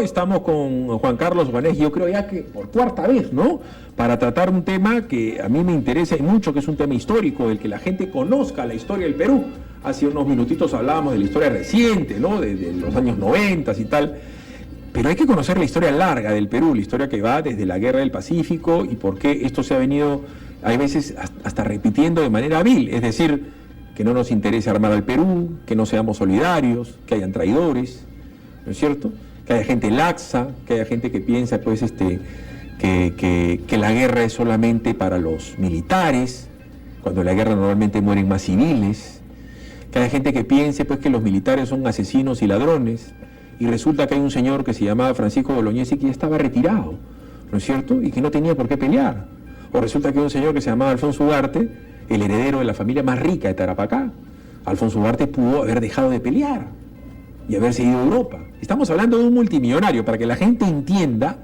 Estamos con Juan Carlos Guanés, yo creo ya que por cuarta vez, ¿no? Para tratar un tema que a mí me interesa y mucho, que es un tema histórico, el que la gente conozca la historia del Perú. Hace unos minutitos hablábamos de la historia reciente, ¿no? De los años 90 y tal. Pero hay que conocer la historia larga del Perú, la historia que va desde la Guerra del Pacífico y por qué esto se ha venido, hay veces, hasta repitiendo de manera vil. Es decir, que no nos interese armar al Perú, que no seamos solidarios, que hayan traidores, ¿no es cierto? Que haya gente laxa, que haya gente que piensa pues que la guerra es solamente para los militares, cuando en la guerra normalmente mueren más civiles, que haya gente que piense pues que los militares son asesinos y ladrones, y resulta que hay un señor que se llamaba Francisco Bolognesi que ya estaba retirado, ¿no es cierto? Y que no tenía por qué pelear. O resulta que hay un señor que se llamaba Alfonso Ugarte, el heredero de la familia más rica de Tarapacá. Alfonso Ugarte pudo haber dejado de pelear y haberse ido a Europa. Estamos hablando de un multimillonario, para que la gente entienda,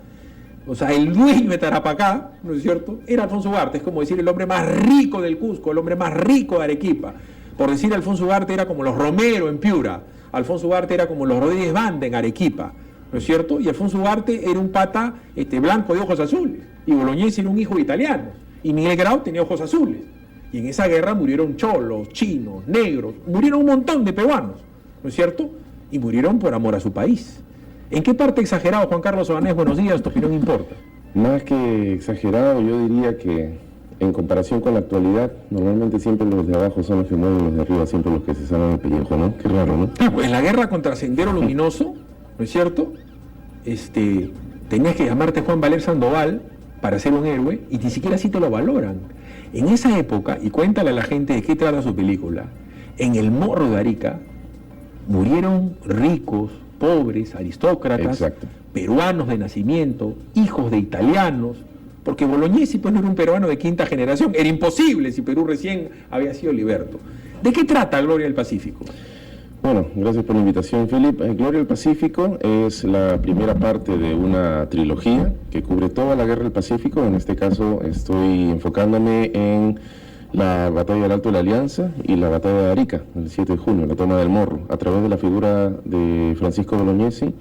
o sea, el dueño de Tarapacá, ¿no es cierto?, era Alfonso Ugarte, es como decir el hombre más rico del Cusco, el hombre más rico de Arequipa. Por decir, Alfonso Ugarte era como los Romero en Piura, Alfonso Ugarte era como los Rodríguez Banda en Arequipa, ¿no es cierto? Y Alfonso Ugarte era un pata blanco de ojos azules, y Bolognesi era un hijo de italianos, y Miguel Grau tenía ojos azules. Y en esa guerra murieron cholos, chinos, negros, murieron un montón de peruanos, ¿no es cierto?, y murieron por amor a su país. ¿En qué parte exagerado, Juan Carlos Obanés? Buenos días, tu opinión importa. Más que exagerado, yo diría que en comparación con la actualidad, normalmente siempre los de abajo son los que mueven, los de arriba siempre los que se salvan el pellejo, ¿no? Qué raro, ¿no? Ah, pues en la guerra contra Sendero Luminoso, ¿no es cierto?, tenías que llamarte Juan Valer Sandoval para ser un héroe, y ni siquiera así te lo valoran. En esa época, y cuéntale a la gente de qué trata su película, en el Morro de Arica murieron ricos, pobres, aristócratas, exacto, peruanos de nacimiento, hijos de italianos, porque Bolognesi pues no era un peruano de quinta generación, era imposible si Perú recién había sido liberto. ¿De qué trata Gloria del Pacífico? Bueno, gracias por la invitación, Felipe. Gloria del Pacífico es la primera parte de una trilogía que cubre toda la Guerra del Pacífico. En este caso estoy enfocándome en la batalla del Alto de la Alianza y la batalla de Arica, el 7 de junio, la toma del Morro. A través de la figura de Francisco Bolognesi,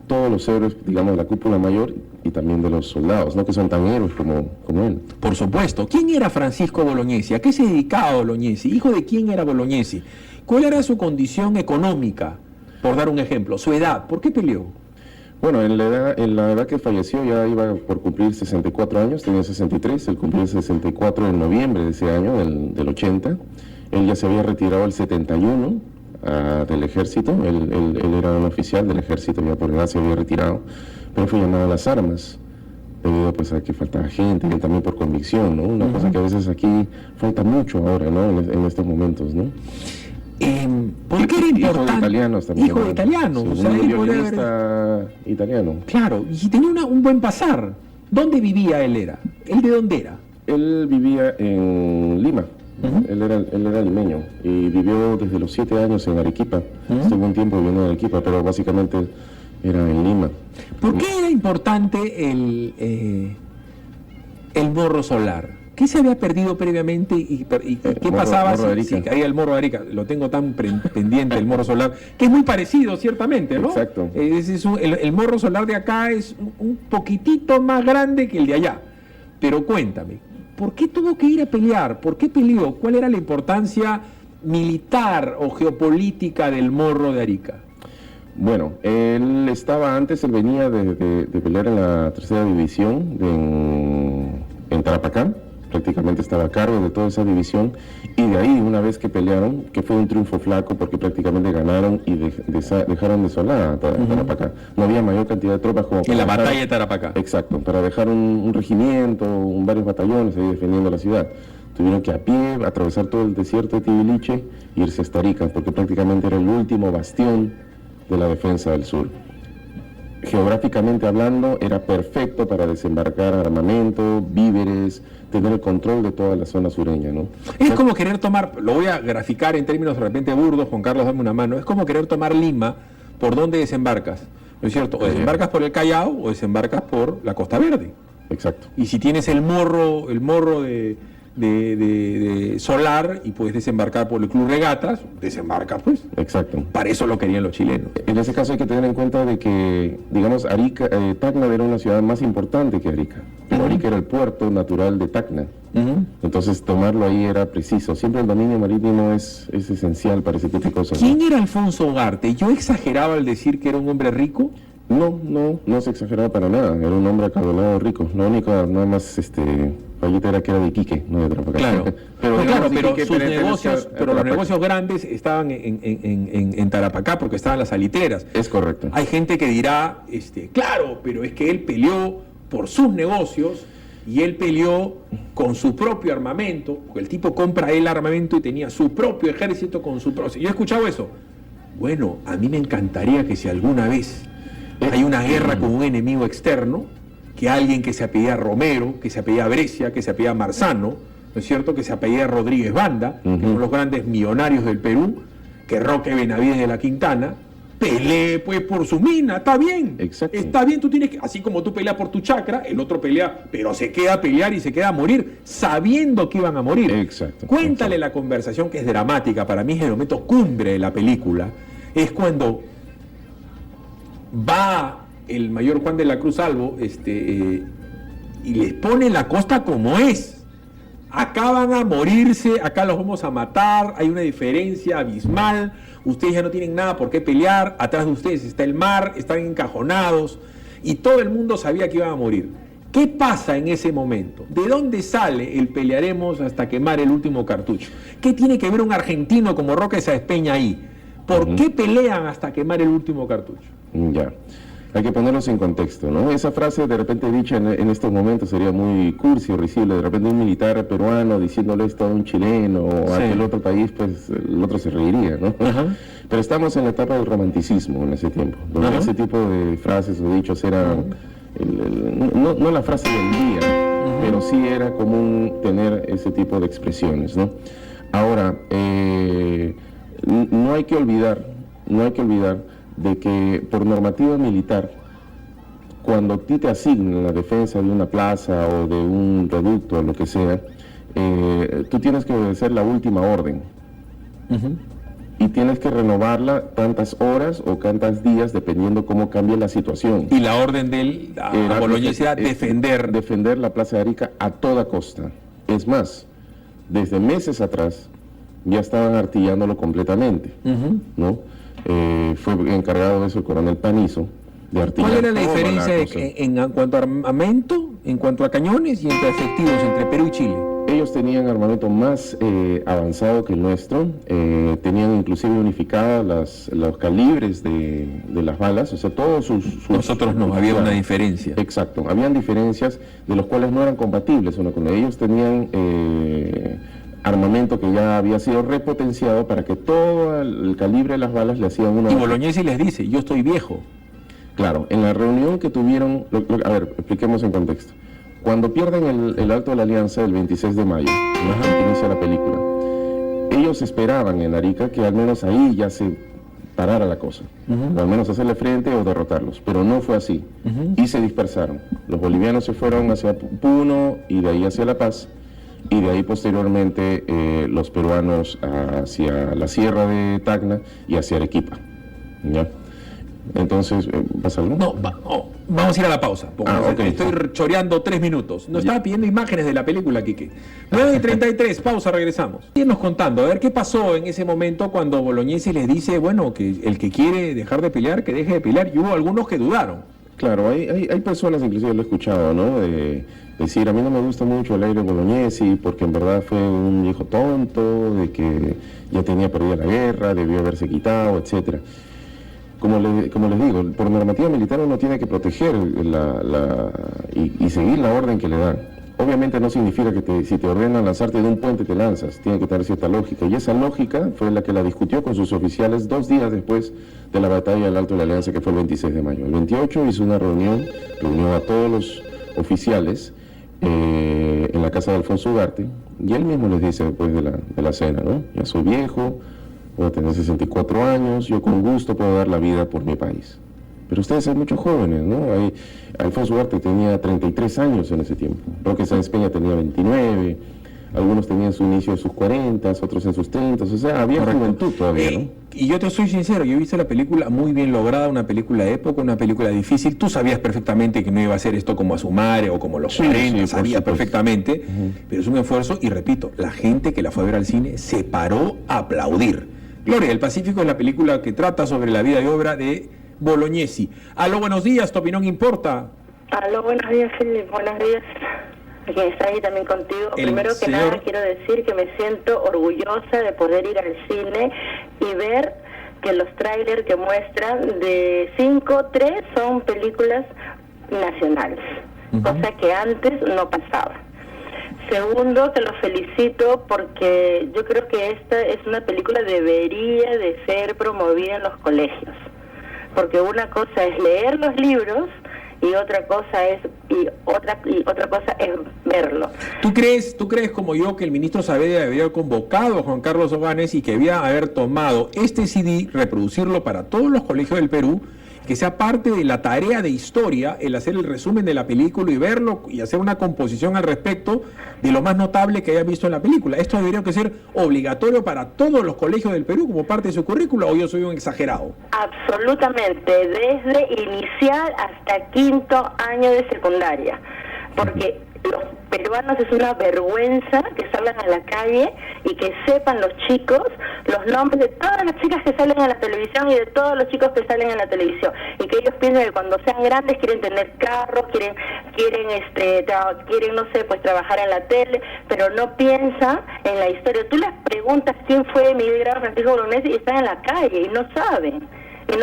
todos los héroes, digamos, de la cúpula mayor y también de los soldados, no que son tan héroes como él. Por supuesto. ¿Quién era Francisco Bolognesi? ¿A qué se dedicaba Bolognesi? ¿Hijo de quién era Bolognesi? ¿Cuál era su condición económica, por dar un ejemplo? ¿Su edad? ¿Por qué peleó? Bueno, en la edad que falleció ya iba por cumplir 64 años, tenía 63, él cumplió 64 en noviembre de ese año, del 80. Él ya se había retirado el 71 del ejército, él era un oficial del ejército, ya por edad se había retirado, pero fue llamado a las armas, debido pues a que faltaba gente y también por convicción, ¿no? Una cosa que a veces aquí falta mucho ahora, ¿no? En estos momentos, ¿no? ¿Por qué era importante? Hijo de italianos también. Hijo de italianos, sí, o sea, un él violinista italiano. Claro, y tenía un buen pasar. ¿Dónde vivía él era? ¿Él de dónde era? Él vivía en Lima. Él era limeño y vivió desde los 7 años en Arequipa. Estuvo un tiempo viviendo en Arequipa, pero básicamente era en Lima. ¿Por qué era importante el Morro Solar? ¿Qué se había perdido previamente y qué pasaba si caía el Morro de Arica? Lo tengo tan pendiente, el Morro Solar, que es muy parecido, ciertamente, ¿no? Exacto. El Morro Solar de acá es un poquitito más grande que el de allá. Pero cuéntame, ¿por qué tuvo que ir a pelear? ¿Por qué peleó? ¿Cuál era la importancia militar o geopolítica del Morro de Arica? Bueno, él venía de pelear en la tercera división en Tarapacá. Prácticamente estaba a cargo de toda esa división, y de ahí, una vez que pelearon, que fue un triunfo flaco porque prácticamente ganaron y dejaron desolada a Tarapacá. No había mayor cantidad de tropas como en la batalla de Tarapacá. Exacto, para dejar un regimiento, varios batallones ahí defendiendo la ciudad. Tuvieron que a pie atravesar todo el desierto de Tibiliche e irse hasta Arica, porque prácticamente era el último bastión de la defensa del sur. Geográficamente hablando, era perfecto para desembarcar armamento, víveres, tener el control de toda la zona sureña, ¿no? Es como querer tomar, lo voy a graficar en términos de repente burdos, Juan Carlos, dame una mano, es como querer tomar Lima. ¿Por dónde desembarcas? ¿No es cierto? O desembarcas por el Callao o desembarcas por la Costa Verde. Exacto. Y si tienes el morro de de solar y puedes desembarcar por el Club Regatas, desembarcas pues. Exacto. Para eso lo querían los chilenos. En ese caso hay que tener en cuenta de que, digamos, Arica, Tacna era una ciudad más importante que Arica, pero Arica era el puerto natural de Tacna. Entonces tomarlo ahí era preciso. Siempre el dominio marítimo es esencial para ese tipo de cosas. ¿Quién era Alfonso Ugarte? ¿Yo exageraba al decir que era un hombre rico? No se exageraba para nada. Era un hombre acaudalado rico. La única, nada más, fallita era que era de Iquique, no de Tarapacá. Claro, pero Iquique, sus negocios, pero los negocios grandes estaban en Tarapacá porque estaban las salitreras. Es correcto. Hay gente que dirá, claro, pero es que él peleó por sus negocios y él peleó con su propio armamento, porque el tipo compra el armamento y tenía su propio ejército con su propio... Yo he escuchado eso. Bueno, a mí me encantaría que si alguna vez hay una guerra con un enemigo externo, que alguien que se apellida Romero, que se apellida Brescia, que se apellida Marzano, ¿no es cierto?, que se apellida Rodríguez Banda, que son los grandes millonarios del Perú, que Roque Benavides de la Quintana, pelee pues por su mina, está bien. Exacto. Está bien, tú tienes que, así como tú peleas por tu chacra, el otro pelea, pero se queda a pelear y se queda a morir, sabiendo que iban a morir. Exacto. Cuéntale la conversación, que es dramática, para mí es el momento cumbre de la película, es cuando va el mayor Juan de la Cruz Albo y les pone la costa como es. Acá van a morirse, acá los vamos a matar, hay una diferencia abismal, ustedes ya no tienen nada por qué pelear, atrás de ustedes está el mar, están encajonados, y todo el mundo sabía que iban a morir. ¿Qué pasa en ese momento? ¿De dónde sale el pelearemos hasta quemar el último cartucho? ¿Qué tiene que ver un argentino como Roque Sáenz Peña ahí? ¿Por qué pelean hasta quemar el último cartucho? Ya. Hay que ponerlos en contexto, ¿no? Esa frase de repente dicha en estos momentos sería muy cursi o risible. De repente un militar peruano diciéndole esto a un chileno o a aquel otro país, pues el otro se reiría, ¿no? Pero estamos en la etapa del romanticismo en ese tiempo, donde ese tipo de frases o dichos eran, no la frase del día, pero sí era común tener ese tipo de expresiones, ¿no? Ahora, no hay que olvidar de que por normativa militar, cuando a ti te asignan la defensa de una plaza o de un reducto o lo que sea, tú tienes que obedecer la última orden. Y tienes que renovarla tantas horas o tantos días dependiendo cómo cambie la situación. Y la orden de él, a Bolognesi, era defender la plaza de Arica a toda costa. Es más, desde meses atrás ya estaban artillándolo completamente, ¿no? Fue encargado de eso el coronel Panizo, de artillar. ¿Cuál era la diferencia en cuanto a armamento, en cuanto a cañones y entre efectivos entre Perú y Chile? Ellos tenían armamento más avanzado que el nuestro, tenían inclusive unificadas los calibres de las balas, o sea, todos sus Nosotros no, había una diferencia. Exacto, habían diferencias de los cuales no eran compatibles uno con ellos. Tenían armamento que ya había sido repotenciado para que todo el calibre de las balas le hacían una... Y Bolognesi les dice, yo estoy viejo. Claro, en la reunión que tuvieron, a ver, expliquemos en contexto. Cuando pierden el Alto de la Alianza el 26 de mayo, que inicia la película, ellos esperaban en Arica que al menos ahí ya se parara la cosa, o al menos hacerle frente o derrotarlos, pero no fue así, y se dispersaron. Los bolivianos se fueron hacia Puno y de ahí hacia La Paz, y de ahí posteriormente los peruanos hacia la sierra de Tacna y hacia Arequipa. ¿Ya? Entonces, ¿pasa algo? No, vamos a ir a la pausa. Okay. Estoy choreando 3 minutos. Nos estaba pidiendo imágenes de la película, Quique. 9:33, pausa, regresamos. Irnos contando, a ver qué pasó en ese momento cuando Bolognesi les dice, bueno, que el que quiere dejar de pelear, que deje de pelear, y hubo algunos que dudaron. Claro, hay personas, inclusive lo he escuchado, ¿no? De decir, a mí no me gusta mucho el aire Bolognesi porque en verdad fue un viejo tonto, de que ya tenía perdida la guerra, debió haberse quitado, etcétera. Como les digo, por normativa militar uno tiene que proteger y seguir la orden que le dan. Obviamente no significa que si te ordenan lanzarte de un puente te lanzas, tiene que tener cierta lógica. Y esa lógica fue la que la discutió con sus oficiales 2 días después de la batalla del Alto de la Alianza, que fue el 26 de mayo. El 28 hizo una reunión, reunió a todos los oficiales en la casa de Alfonso Ugarte, y él mismo les dice después de la cena, ¿no? Ya soy viejo, voy a tener 64 años, yo con gusto puedo dar la vida por mi país. Pero ustedes son muchos jóvenes, ¿no? Alfonso Ugarte tenía 33 años en ese tiempo, Roque Sáenz Peña tenía 29, algunos tenían su inicio en sus 40, otros en sus 30, o sea, había juventud todavía, ¿no? Y yo te soy sincero, yo he visto la película muy bien lograda, una película de época, una película difícil. Tú sabías perfectamente que no iba a ser esto como Asumare o como Los 40, sabías perfectamente, pero es un esfuerzo y repito, la gente que la fue a ver al cine se paró a aplaudir. Gloria del Pacífico es la película que trata sobre la vida y obra de Bolognesi. Aló, buenos días, tu opinión importa. Aló, buenos días, Felipe, buenos días. Quien está ahí también contigo. Primero que nada quiero decir que me siento orgullosa de poder ir al cine y ver que los trailers que muestran de 5, 3 son películas nacionales, cosa que antes no pasaba. Segundo, que los felicito porque yo creo que esta es una película que debería de ser promovida en los colegios, porque una cosa es leer los libros y otra cosa es verlo. ¿Tú crees como yo que el ministro Saavedra debería haber convocado a Juan Carlos Oganes y que debía haber tomado este CD, reproducirlo para todos los colegios del Perú, que sea parte de la tarea de historia, el hacer el resumen de la película y verlo y hacer una composición al respecto de lo más notable que haya visto en la película? ¿Esto debería que ser obligatorio para todos los colegios del Perú como parte de su currícula o yo soy un exagerado? Absolutamente, desde inicial hasta 5º año de secundaria, porque los peruanos es una vergüenza que salgan a la calle y que sepan los chicos los nombres de todas las chicas que salen en la televisión y de todos los chicos que salen en la televisión, y que ellos piensan que cuando sean grandes quieren tener carros, quieren no sé, pues trabajar en la tele, pero no piensan en la historia. Tú les preguntas quién fue Miguel Grau, Francisco Bolognesi y están en la calle y no saben, y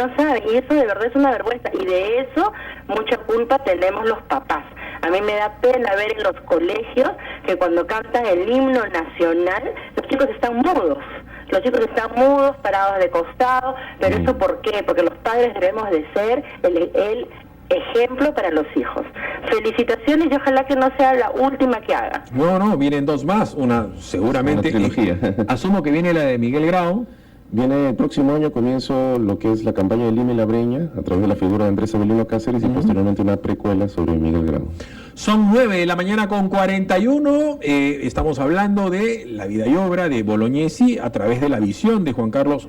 eso de verdad es una vergüenza, y de eso mucha culpa tenemos los papás. A mí me da pena ver en los colegios que cuando cantan el himno nacional, los chicos están mudos, parados de costado. Pero ¿eso por qué? Porque los padres debemos de ser el ejemplo para los hijos. Felicitaciones y ojalá que no sea la última que haga. No, vienen 2 más, una seguramente, una trilogía. Asumo que viene la de Miguel Grau. Viene el próximo año, comienzo lo que es la campaña de Lima y la Breña, a través de la figura de Andrés Avelino Cáceres, y posteriormente una precuela sobre Miguel Grau. Son 9:41 a.m, estamos hablando de la vida y obra de Bolognesi a través de la visión de Juan Carlos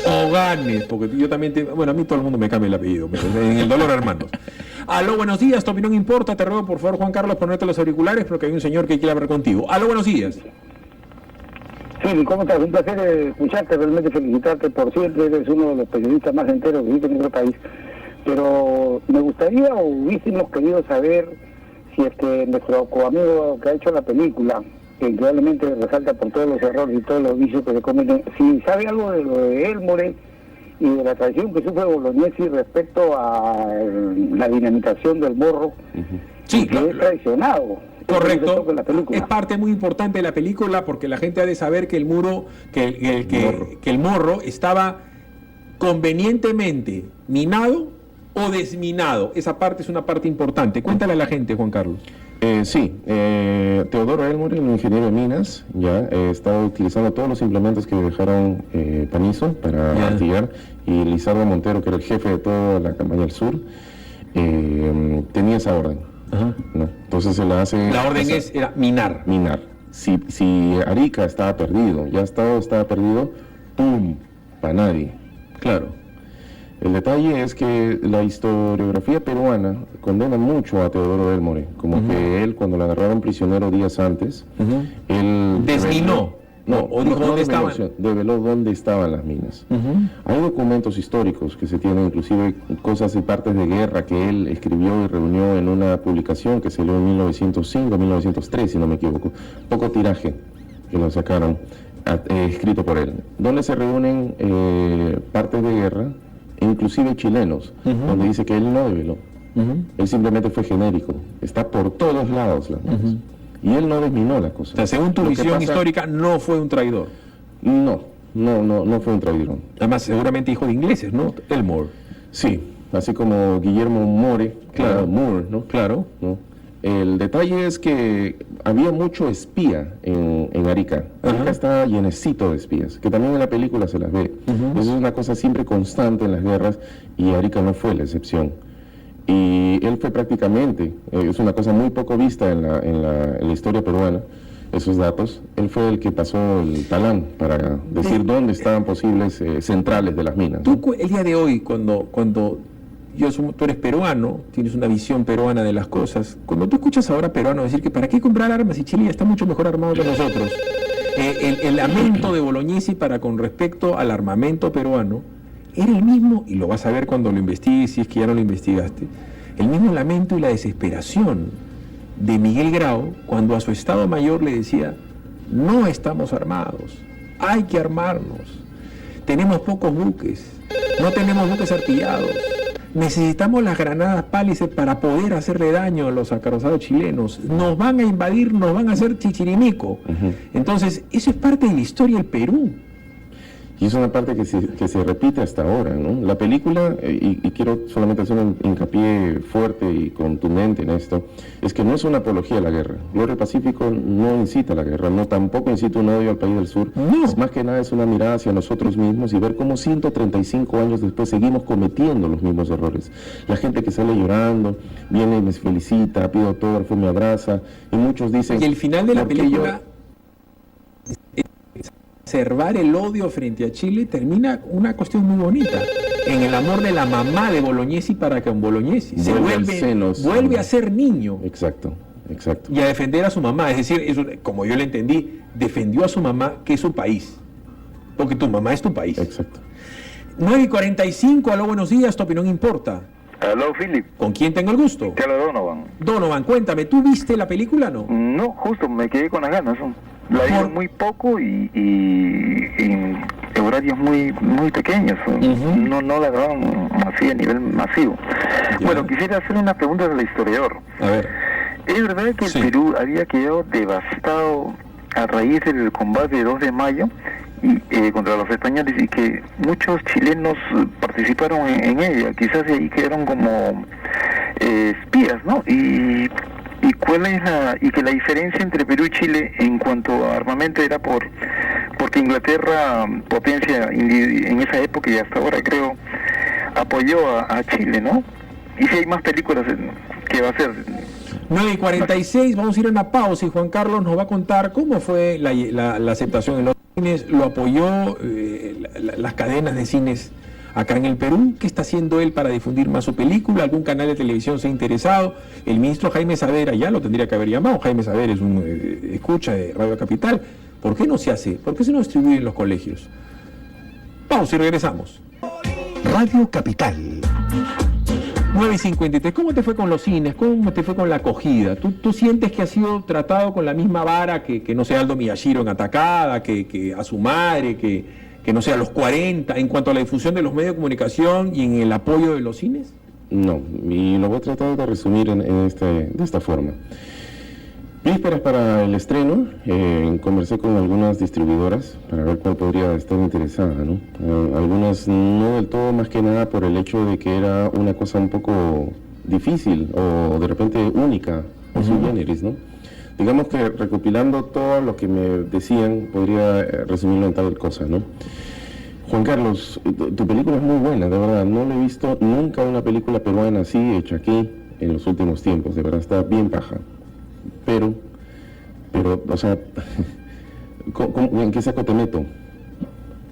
Oganes, porque yo también, a mí todo el mundo me cambia el apellido, en el dolor, hermanos. Aló, buenos días, tu opinión importa, te ruego por favor, Juan Carlos, ponerte los auriculares porque hay un señor que quiere hablar contigo. Aló, buenos días. Sí, ¿cómo estás? Un placer escucharte, realmente felicitarte por siempre, eres uno de los periodistas más enteros que existe en nuestro país. Pero me gustaría o hubiésemos querido saber si nuestro coamigo que ha hecho la película, que indudablemente resalta por todos los errores y todos los vicios que se cometen, si sabe algo de lo de Elmore y de la traición que sufre Bolognesi respecto a la dinamitación del Morro, sí, que es traicionado. Correcto, es parte muy importante de la película porque la gente ha de saber que el morro estaba convenientemente minado o desminado. Esa parte es una parte importante. Cuéntale a la gente, Juan Carlos. Teodoro Elmore, un ingeniero de minas, estaba utilizando todos los implementos que dejaron Panizo para artillar, y Lizardo Montero, que era el jefe de toda la campaña del sur, tenía esa orden. ¿No? Entonces se la hace... La orden era minar. Si Arica estaba perdido, estaba perdido, ¡pum!, para nadie. Claro. El detalle es que la historiografía peruana condena mucho a Teodoro Elmore, como que él, cuando lo agarraron prisionero días antes, él... desminó. Develó dónde estaban las minas. Hay documentos históricos que se tienen, inclusive cosas y partes de guerra que él escribió y reunió en una publicación que salió en 1905, 1903, si no me equivoco. Poco tiraje que lo sacaron, escrito por él, donde se reúnen partes de guerra, inclusive chilenos, donde dice que él no develó. Él simplemente fue genérico. Está por todos lados las minas. Y él no desminó la cosa. O sea, según tu visión histórica, no fue un traidor. No fue un traidor. Además, seguramente hijo de ingleses, ¿no? Elmore. Sí, así como Guillermo More, Moore, ¿no? Claro. ¿No? El detalle es que había mucho espía en Arica. Arica está llenecito de espías, que también en la película se las ve. Eso es una cosa siempre constante en las guerras, y Arica no fue la excepción. Y él fue prácticamente, es una cosa muy poco vista en la historia peruana, esos datos. Él fue el que pasó el talán para decir dónde estaban posibles centrales de las minas, ¿no? Tú el día de hoy, cuando tú eres peruano, tienes una visión peruana de las cosas, cuando tú escuchas ahora peruanos decir que para qué comprar armas si Chile ya está mucho mejor armado que nosotros, el lamento de Bolognesi con respecto al armamento peruano era el mismo, y lo vas a ver cuando lo investigues, si es que ya no lo investigaste, el mismo lamento y la desesperación de Miguel Grau cuando a su Estado Mayor le decía: no estamos armados, hay que armarnos, tenemos pocos buques, no tenemos buques artillados, necesitamos las granadas Palisade para poder hacerle daño a los acorazados chilenos, nos van a invadir, nos van a hacer chichirimico. Entonces, eso es parte de la historia del Perú. Y es una parte que se repite hasta ahora, ¿no? La película, y quiero solamente hacer un hincapié fuerte y contundente en esto, es que no es una apología a la guerra. Gloria al Pacífico no incita a la guerra, no tampoco incita un odio al país del sur. No. Es más que nada es una mirada hacia nosotros mismos y ver cómo 135 años después seguimos cometiendo los mismos errores. La gente que sale llorando, viene y me felicita, pide autógrafo, me abraza, y muchos dicen... Y el final de la película... Observar el odio frente a Chile termina una cuestión muy bonita, en el amor de la mamá de Bolognesi para con Bolognesi. Se vuelve a ser niño. Exacto. Y a defender a su mamá, es decir, eso, como yo le entendí, defendió a su mamá, que es su país, porque tu mamá es tu país. Exacto. 9:45, aló, buenos días, tu opinión importa. Aló, Philip. ¿Con quién tengo el gusto? Te habla Donovan. Donovan, cuéntame, ¿tú viste la película o no? No, justo, me quedé con las ganas. La vi muy poco y en horarios muy pequeños. No la grababan así a nivel masivo. Ya. Bueno, quisiera hacer una pregunta al historiador. A ver. ¿Es verdad que Sí. el Perú había quedado devastado a raíz del combate de 2 de mayo contra los españoles y que muchos chilenos participaron en ella? Quizás de ahí quedaron como espías, ¿no? Y cuál es que la diferencia entre Perú y Chile en cuanto a armamento era porque Inglaterra, potencia en esa época y hasta ahora creo, apoyó a Chile, ¿no? Y si hay más películas que va a hacer. 9:46, vamos a ir a una pausa y Juan Carlos nos va a contar cómo fue la aceptación en los cines, lo apoyó las cadenas de cines acá en el Perú. ¿Qué está haciendo él para difundir más su película? ¿Algún canal de televisión se ha interesado? El ministro Jaime Saavedra ya lo tendría que haber llamado. Jaime Saavedra es un escucha de Radio Capital. ¿Por qué no se hace? ¿Por qué se no distribuye en los colegios? Pausa y regresamos. Radio Capital. 9:53, ¿cómo te fue con los cines? ¿Cómo te fue con la acogida? ¿Tú sientes que ha sido tratado con la misma vara que no sea Aldo Miyashiro en Atacada, que a su madre, que no sea los 40, en cuanto a la difusión de los medios de comunicación y en el apoyo de los cines? No, y lo voy a tratar de resumir de esta forma. Vísperas para el estreno, conversé con algunas distribuidoras para ver cuál podría estar interesada, ¿no? Algunas no del todo, más que nada por el hecho de que era una cosa un poco difícil o de repente única por su generis, ¿no? Digamos que recopilando todo lo que me decían, podría resumirlo en tal cosa, ¿no? Juan Carlos, tu película es muy buena, de verdad. No le he visto nunca una película peruana así, hecha aquí, en los últimos tiempos. De verdad, está bien paja. Pero, o sea, ¿en qué saco te meto?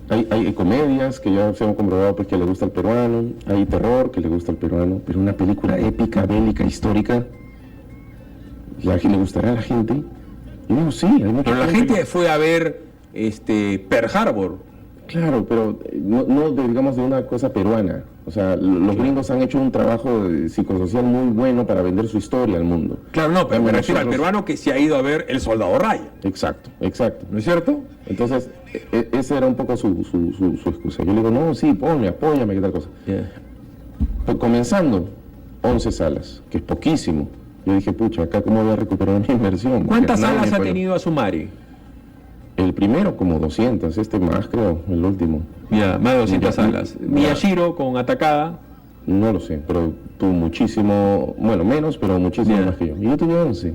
Hay comedias que ya se han comprobado pues, que le gusta al peruano, hay terror que le gusta al peruano, pero una película épica, bélica, histórica, ¿le gustará a la gente? Yo digo, sí, hay mucha Pero la gente fue a ver Pearl Harbor. Claro, pero no digamos de una cosa peruana. O sea, los gringos han hecho un trabajo psicosocial muy bueno para vender su historia al mundo. Claro, no, pero me Como refiero al nosotros- peruano que se ha ido a ver El Soldado Ryan, Exacto. ¿no es cierto? Entonces, esa era un poco su excusa. Yo le digo, no, sí, apóyame, qué tal cosa. Pues, comenzando, 11 salas, que es poquísimo. Yo dije, pucha, acá cómo voy a recuperar mi inversión. ¿Cuántas Porque nadie salas me ha apoyó. tenido Asumare? El primero como 200, más creo, el último. Ya, más de 200 Ya, salas. ya. Miyashiro con Atacada. No lo sé, pero tuvo muchísimo, bueno, menos, pero muchísimo Ya. más que yo. Y yo tuve 11.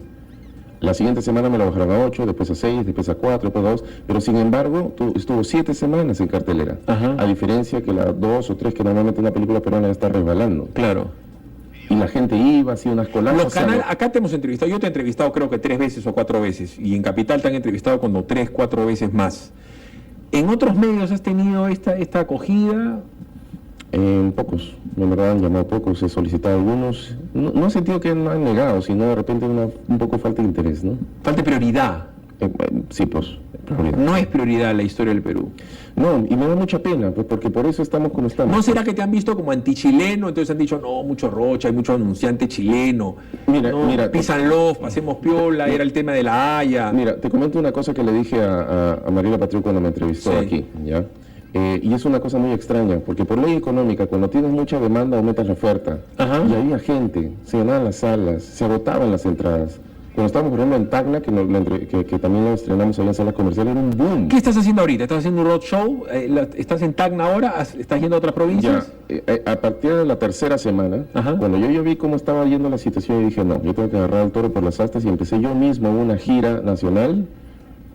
La siguiente semana me lo bajaron a 8, después a 6, después a 4, después a 2. Pero sin embargo, estuvo 7 semanas en cartelera. Ajá. A diferencia que las 2 o 3 que normalmente una película peruana está resbalando. Claro. Y la gente iba, hacía unas coladas. Los canales, acá te hemos entrevistado, yo te he entrevistado creo que 3 veces o 4 veces, y en Capital te han entrevistado como 3, 4 veces más. ¿En otros medios has tenido esta acogida? Pocos, en verdad han llamado pocos, he solicitado algunos. No he sentido que no han negado, sino de repente un poco falta de interés, ¿no? Falta de prioridad. Sí, pues, prioridad. No es prioridad la historia del Perú. No, y me da mucha pena, pues, porque por eso estamos como estamos. ¿No será que te han visto como antichileno? Entonces han dicho, no, mucho Rocha, hay mucho anunciante chileno. Mira, Peace and Love, pasemos piola, era el tema de la Haya. Mira, te comento una cosa que le dije a Mariela Patriu cuando me entrevistó aquí, ¿ya? Y es una cosa muy extraña, porque por ley económica, cuando tienes mucha demanda, aumentas la oferta. Ajá. Y había gente, se llenaban las salas, se agotaban las entradas. Cuando estábamos corriendo en Tacna, que también lo estrenamos ahí en salas comerciales, era un boom. ¿Qué estás haciendo ahorita? ¿Estás haciendo un roadshow? ¿Estás en Tacna ahora? ¿Estás yendo a otras provincias? Ya, a partir de la tercera semana, Ajá. cuando yo vi cómo estaba yendo la situación, yo dije, no, yo tengo que agarrar el toro por las astas, y empecé yo mismo una gira nacional,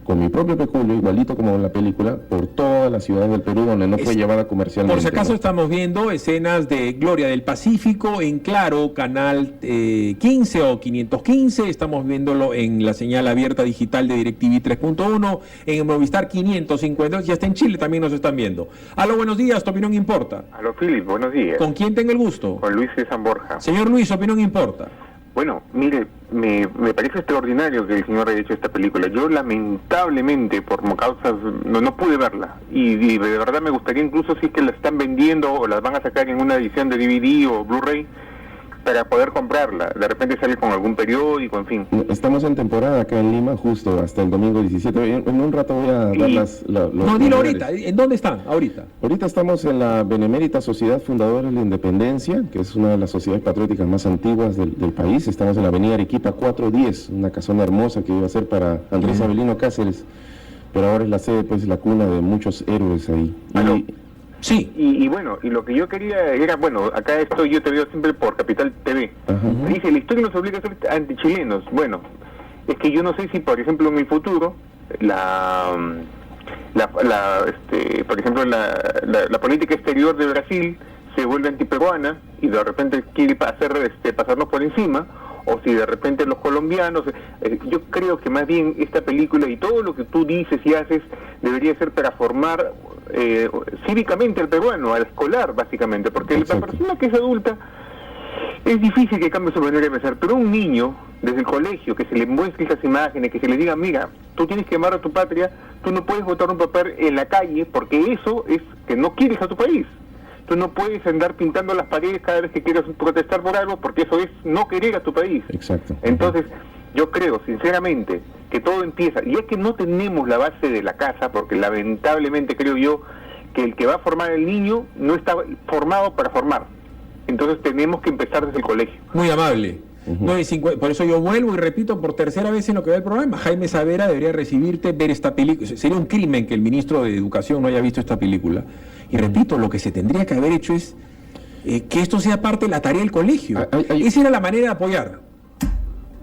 con mi propio peculio, igualito como en la película, por todas las ciudades del Perú donde no fue llevada comercialmente. Por si acaso ¿no? estamos viendo escenas de Gloria del Pacífico en Claro, canal 15 o 515, estamos viéndolo en la señal abierta digital de DirecTV 3.1, en Movistar 552, y hasta en Chile también nos están viendo. Aló, buenos días, tu opinión importa. Aló, Philip, buenos días. ¿Con quién tengo el gusto? Con Luis de San Borja. Señor Luis, opinión importa. Bueno, mire, me parece extraordinario que el señor haya hecho esta película. Yo lamentablemente, por causas, no pude verla. Y de verdad me gustaría, incluso si es que la están vendiendo o las van a sacar en una edición de DVD o Blu-ray, para poder comprarla. De repente sale con algún periódico, en fin. Estamos en temporada acá en Lima, justo hasta el domingo 17. En un rato voy a dar los No, dilo ahorita. ¿En dónde están ahorita? Ahorita estamos en la Benemérita Sociedad Fundadores de la Independencia, que es una de las sociedades patrióticas más antiguas del país. Estamos en la avenida Arequipa 410, una casona hermosa que iba a ser para Andrés Avelino Cáceres, pero ahora es la sede, pues, la cuna de muchos héroes ahí. Sí. Y bueno, y lo que yo quería era, bueno, acá estoy, yo te veo siempre por Capital TV. Ajá. Dice, la historia nos obliga a ser antichilenos. Bueno, es que yo no sé si, por ejemplo, en mi futuro, por ejemplo, la política exterior de Brasil se vuelve antiperuana y de repente quiere pasarnos por encima, o si de repente los colombianos, yo creo que más bien esta película y todo lo que tú dices y haces debería ser para formar cívicamente al peruano, al escolar básicamente, porque la persona que es adulta es difícil que cambie su manera de pensar, pero un niño desde el colegio, que se le muestre esas imágenes, que se le diga, mira, tú tienes que amar a tu patria, tú no puedes botar un papel en la calle porque eso es que no quieres a tu país. Tú no puedes andar pintando las paredes cada vez que quieras protestar por algo, porque eso es no querer a tu país. Exacto. Entonces, yo creo, sinceramente, que todo empieza, y es que no tenemos la base de la casa, porque lamentablemente creo yo que el que va a formar el niño no está formado para formar. Entonces tenemos que empezar desde el colegio. Muy amable. 9:50. Por eso yo vuelvo y repito por tercera vez en lo que va el programa. Jaime Savera debería recibirte, ver esta película. Sería un crimen que el ministro de Educación no haya visto esta película. Y repito, lo que se tendría que haber hecho es que esto sea parte de la tarea del colegio. Esa era la manera de apoyar.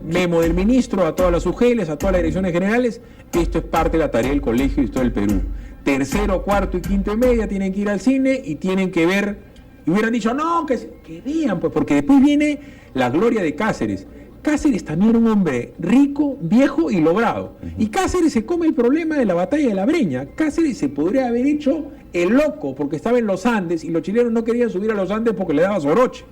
Memo del ministro a todas las UGELs, a todas las direcciones generales. Esto es parte de la tarea del colegio y esto del Perú. Tercero, cuarto y quinto y media tienen que ir al cine y tienen que ver. Y hubieran dicho, no, que vean, pues, porque después viene la gloria de Cáceres. Cáceres también era un hombre rico, viejo y logrado. Y Cáceres se come el problema de la batalla de la Breña. Cáceres se podría haber hecho el loco porque estaba en los Andes y los chilenos no querían subir a los Andes porque le daba soroche.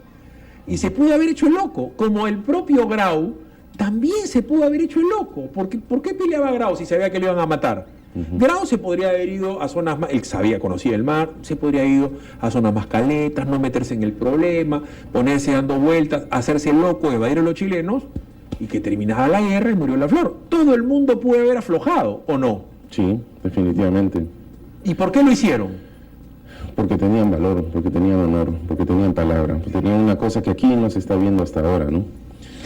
Y se pudo haber hecho el loco, como el propio Grau también se pudo haber hecho el loco. Porque, ¿por qué peleaba Grau si sabía que lo iban a matar? Grau se podría haber ido a zonas más, él conocía el mar, se podría haber ido a zonas más caletas, no meterse en el problema, ponerse dando vueltas, hacerse loco, evadir a los chilenos, y que terminaba la guerra y murió la flor. Todo el mundo pudo haber aflojado, ¿o no? Sí, definitivamente. ¿Y por qué lo hicieron? Porque tenían valor, porque tenían honor, porque tenían palabra, porque tenían una cosa que aquí no se está viendo hasta ahora, ¿no?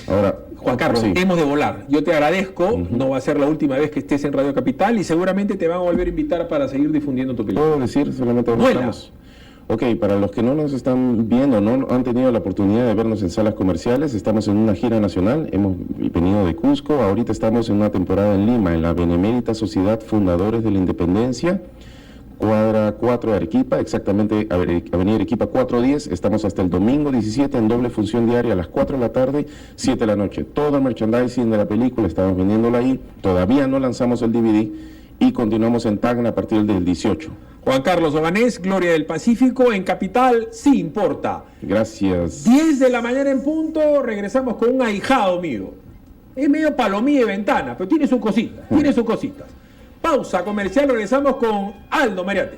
Ahora, Juan Carlos, sí. hemos de volar. Yo te agradezco, no va a ser la última vez que estés en Radio Capital y seguramente te van a volver a invitar para seguir difundiendo tu película. ¿Puedo decir solamente dónde Vuela. estamos? Ok, para los que no nos están viendo, no han tenido la oportunidad de vernos en salas comerciales, estamos en una gira nacional, hemos venido de Cusco, ahorita estamos en una temporada en Lima, en la Benemérita Sociedad Fundadores de la Independencia, cuadra 4 de Arequipa, exactamente Avenida Arequipa 410. Estamos hasta el domingo 17 en doble función diaria a las 4 de la tarde, 7 de la noche. Todo el merchandising de la película estamos vendiéndolo ahí. Todavía no lanzamos el DVD y continuamos en Tacna a partir del 18. Juan Carlos Obanés, Gloria del Pacífico, en Capital, sí importa. Gracias. 10 de la mañana en punto, regresamos con un ahijado mío. Es medio palomilla de ventana, pero tiene sus cositas, tiene sus cositas. Pausa comercial, regresamos con Aldo Mariate.